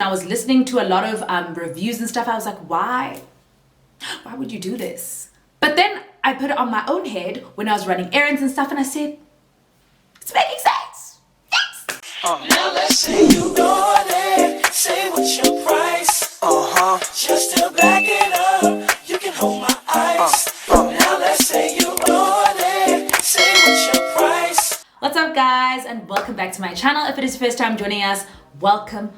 I was listening to a lot of reviews and stuff, I was like, why would you do this? But then I put it on my own head when I was running errands and stuff, and I said, it's making sense. Yes. Now let's say you bought it. Say what's your price? Just to back it up, you can hold my eyes. Now let's say you bought it. Say what's your price? What's up, guys, and welcome back to my channel. If it is your first time joining us, welcome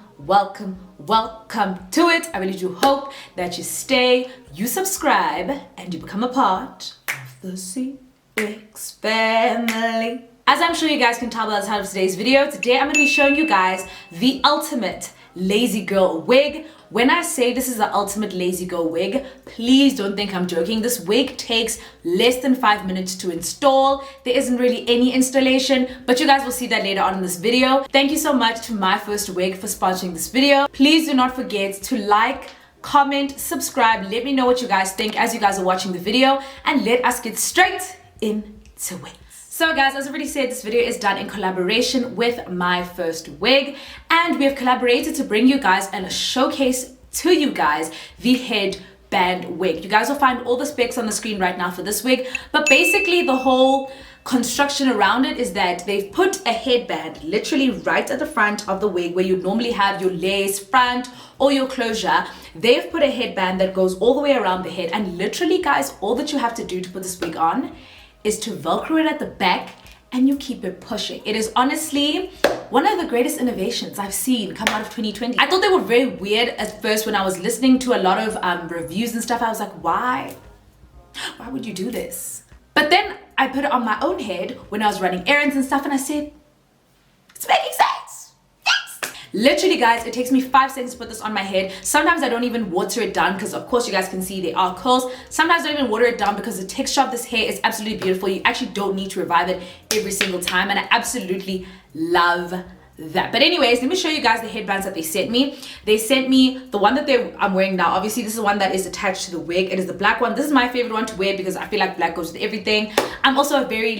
to it. I really do hope that you stay, you subscribe, and you become a part of the ZeeX family. As I'm sure you guys can tell by the title of today's video, today I'm going to be showing you guys the ultimate lazy girl wig. When I say this is the ultimate lazy girl wig, please don't think I'm joking. This wig takes less than 5 minutes to install. There isn't really any installation, but you guys will see that later on in this video. Thank you so much to MYFIRSTWIG for sponsoring this video. Please do not forget to like, comment, subscribe. Let me know what you guys think as you guys are watching the video, and let us get straight into it. So guys, as I already said, this video is done in collaboration with MYFIRSTWIG, and we have collaborated to bring you guys and showcase to you guys the headband wig. You guys will find all the specs on the screen right now for this wig, but basically the whole construction around it is that they've put a headband literally right at the front of the wig where you normally have your lace front or your closure. They've put a headband that goes all the way around the head, and literally guys, all that you have to do to put this wig on is to velcro it at the back, and you keep it pushing. It is honestly one of the greatest innovations I've seen come out of 2020. I thought they were very weird at first when I was listening to a lot of reviews and stuff. I was like, why would you do this? But then I put it on my own head when I was running errands and stuff, and I said, it's making sense. Literally guys, it takes me 5 seconds to put this on my head. Sometimes I don't even water it down because of course you guys can see there are curls. Sometimes I don't even water it down because the texture of this hair is absolutely beautiful. You actually don't need to revive it every single time, and I absolutely love that. But anyways, let me show you guys the headbands that they sent me. They sent me the one that I'm wearing now. Obviously this is the one that is attached to the wig. It is the black one. This is my favorite one to wear because I feel like black goes with everything. I'm also a very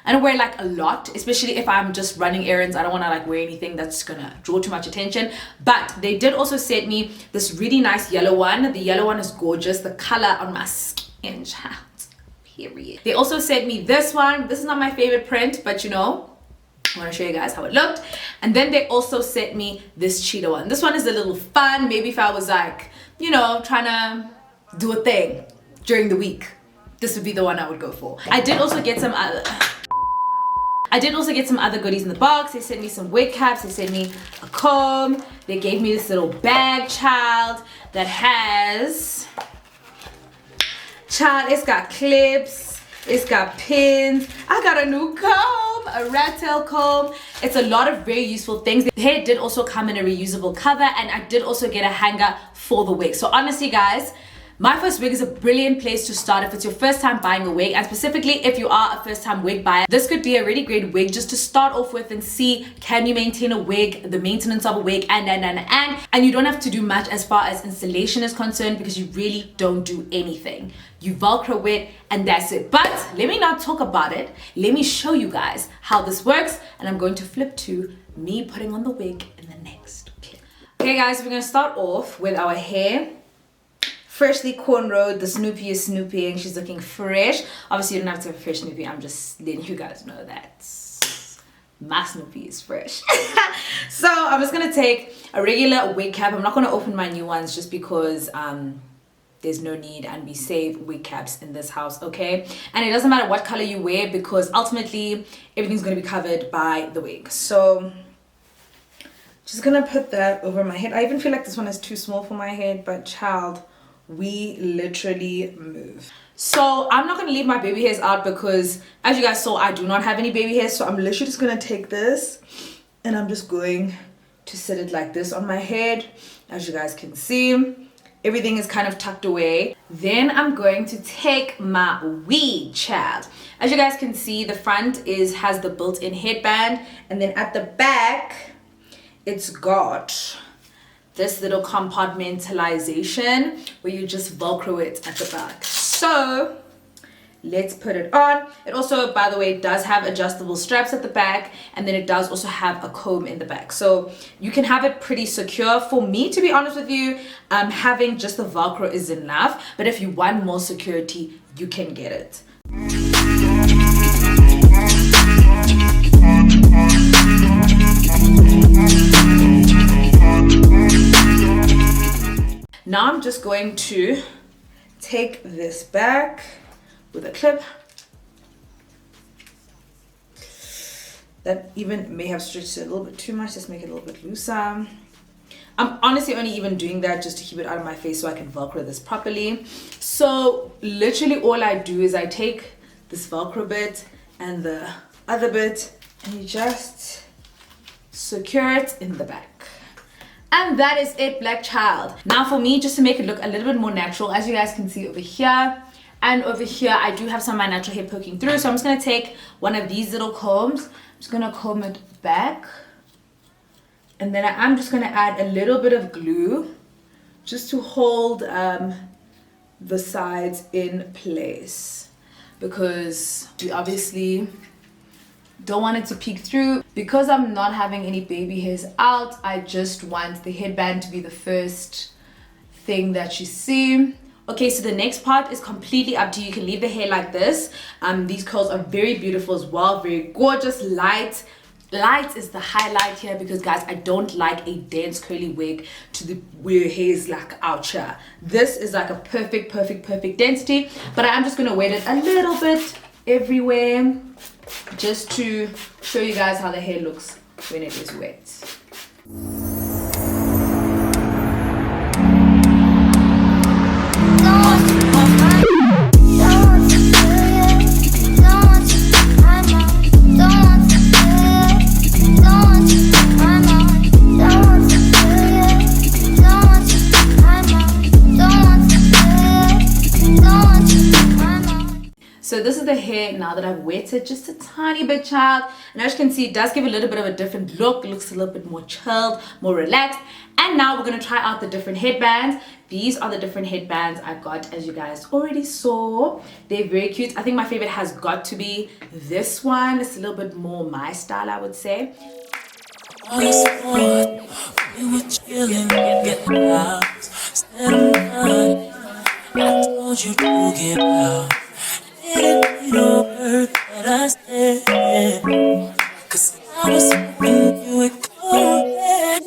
I don't wear like a lot, especially if I'm just running errands. I don't want to like wear anything that's gonna draw too much attention. But they did also send me this really nice yellow one. The yellow one is gorgeous. The color on my skin, child, period. They also sent me this one. This is not my favorite print, but you know, I want to show you guys how it looked. And then they also sent me this cheetah one. This one is a little fun. Maybe if I was like, you know, trying to do a thing during the week, this would be the one I would go for. I did also get some other goodies in the box. They sent me some wig caps. They sent me a comb. They gave me this little bag, child, that has, it's got clips, it's got pins. I got a new comb, a rat tail comb. It's a lot of very useful things. The hair did also come in a reusable cover, and I did also get a hanger for the wig. So honestly guys, MYFIRSTWIG is a brilliant place to start if it's your first time buying a wig, and specifically if you are a first time wig buyer. This could be a really great wig just to start off with and see, can you maintain a wig, the maintenance of a wig, and you don't have to do much as far as installation is concerned because you really don't do anything. You velcro it and that's it. But let me not talk about it. Let me show you guys how this works, and I'm going to flip to me putting on the wig in the next clip. Okay guys, we're going to start off with our hair. Freshly cornrowed. The Snoopy is snooping. She's looking fresh. Obviously you don't have to have a fresh Snoopy. I'm just letting you guys know that my Snoopy is fresh. So I'm just gonna take a regular wig cap. I'm not gonna open my new ones just because there's no need, and we save wig caps in this house, okay? And it doesn't matter what color you wear because ultimately everything's gonna be covered by the wig. So just gonna put that over my head. I even feel like this one is too small for my head, but child, we literally move. So I'm not gonna leave my baby hairs out because as you guys saw, I do not have any baby hairs. So I'm literally just gonna take this and I'm just going to sit it like this on my head. As you guys can see, everything is kind of tucked away. Then I'm going to take my wig, child. As you guys can see, the front has the built-in headband, and then at the back it's got this little compartmentalization where you just velcro it at the back. So let's put it on. It also, by the way, does have adjustable straps at the back, and then it does also have a comb in the back, so you can have it pretty secure. For me, to be honest with you, having just the Velcro is enough, but if you want more security, you can get it. Now I'm just going to take this back with a clip. That even may have stretched it a little bit too much. Just make it a little bit looser. I'm honestly only even doing that just to keep it out of my face so I can Velcro this properly. So literally all I do is I take this Velcro bit and the other bit and you just secure it in the back. And that is it, black child. Now for me, just to make it look a little bit more natural, as you guys can see over here and over here, I do have some of my natural hair poking through. So I'm just gonna take one of these little combs. I'm just gonna comb it back. And then I'm just gonna add a little bit of glue just to hold the sides in place, because we obviously don't want it to peek through. Because I'm not having any baby hairs out, I just want the headband to be the first thing that you see. Okay, so the next part is completely up to you. You can leave the hair like this. These curls are very beautiful as well, very gorgeous. Light is the highlight here, because guys, I don't like a dense curly wig where your hair is like out here. This is like a perfect density, but I am just gonna wet it a little bit everywhere just to show you guys how the hair looks when it is wet. So this is the hair now that I've wetted just a tiny bit, child. And as you can see, it does give a little bit of a different look. It looks a little bit more chilled, more relaxed. And now we're going to try out the different headbands. These are the different headbands I got, as you guys already saw. They're very cute. I think my favorite has got to be this one. It's a little bit more my style, I would say. We were chilling, getting out. Instead of money, I told you to get out. Didn't need a word that I said, 'cause I was hoping you would go there.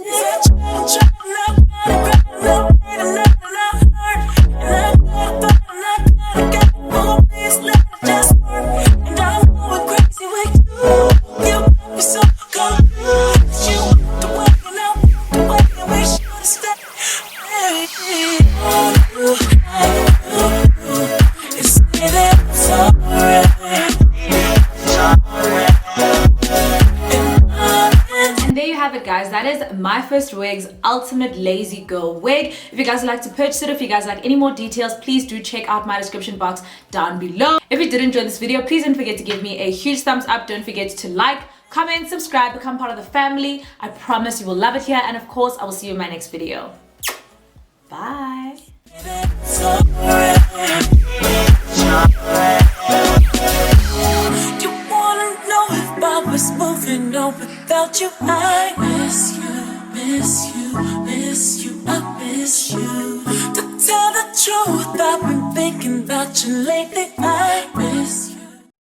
Guys, that is MYFIRSTWIG's ultimate lazy girl wig. If you guys would like to purchase it, if you guys like any more details, please do check out my description box down below. If you did enjoy this video, please don't forget to give me a huge thumbs up. Don't forget to like, comment, subscribe, become part of the family. I promise you will love it here, and of course I will see you in my next video. Bye. Was moving on without you. I miss you, I miss you. To tell the truth, I've been thinking about you lately. I miss